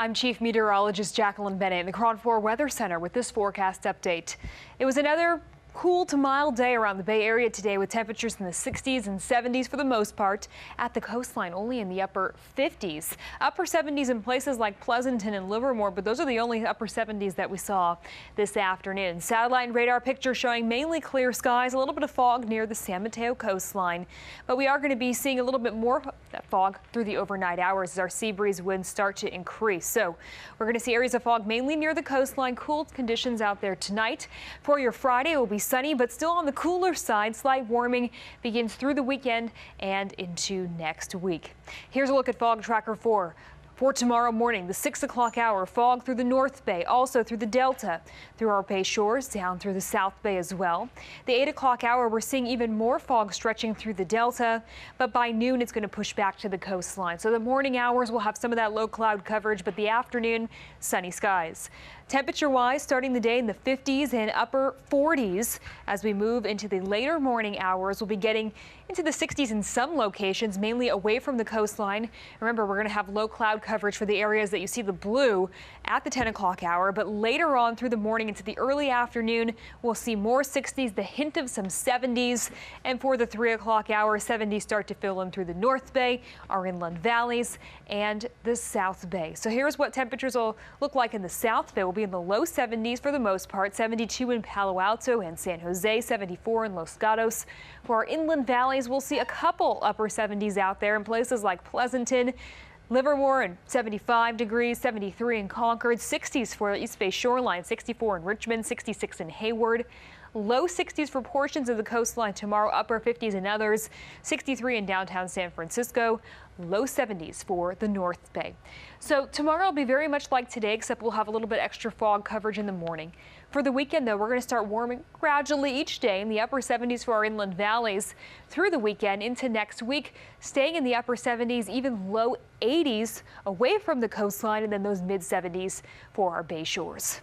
I'm Chief Meteorologist Jacqueline Bennett in the KRON-TV Weather Center with this forecast update. It was another cool to mild day around the Bay Area today with temperatures in the 60s and 70s for the most part. At the coastline, only in the upper 50s. Upper 70s in places like Pleasanton and Livermore, but those are the only upper 70s that we saw this afternoon. Satellite and radar picture showing mainly clear skies, a little bit of fog near the San Mateo coastline. But we are going to be seeing a little bit more of that fog through the overnight hours as our sea breeze winds start to increase. So we're going to see areas of fog mainly near the coastline. Cool conditions out there tonight. For your Friday, it will be sunny, but still on the cooler side. Slight warming begins through the weekend and into next week. Here's a look at Fog Tracker 4. For tomorrow morning, the 6 o'clock hour, fog through the North Bay, also through the Delta, through our Bay shores, down through the South Bay as well. The 8 o'clock hour, we're seeing even more fog stretching through the Delta, but by noon, it's going to push back to the coastline. So the morning hours will have some of that low cloud coverage, but the afternoon, sunny skies. Temperature-wise, starting the day in the 50s and upper 40s. As we move into the later morning hours, we'll be getting into the 60s in some locations, mainly away from the coastline. Remember, we're going to have low cloud coverage for the areas that you see the blue at the 10 o'clock hour, but later on through the morning into the early afternoon, we'll see more 60s, the hint of some 70s, and for the 3 o'clock hour, 70s start to fill in through the North Bay, our inland valleys, and the South Bay. So here's what temperatures will look like in the South Bay. We'll be in the low 70s for the most part, 72 in Palo Alto and San Jose, 74 in Los Gatos. For our inland valleys, we'll see a couple upper 70s out there in places like Pleasanton, Livermore, and 75 degrees, 73 in Concord, 60s for East Bay shoreline, 64 in Richmond, 66 in Hayward. Low 60s for portions of the coastline tomorrow, upper 50s in others, 63 in downtown San Francisco, low 70s for the North Bay. So tomorrow will be very much like today, except we'll have a little bit extra fog coverage in the morning. For the weekend, though, we're going to start warming gradually each day in the upper 70s for our inland valleys through the weekend into next week, staying in the upper 70s, even low 80s away from the coastline, and then those mid 70s for our bay shores.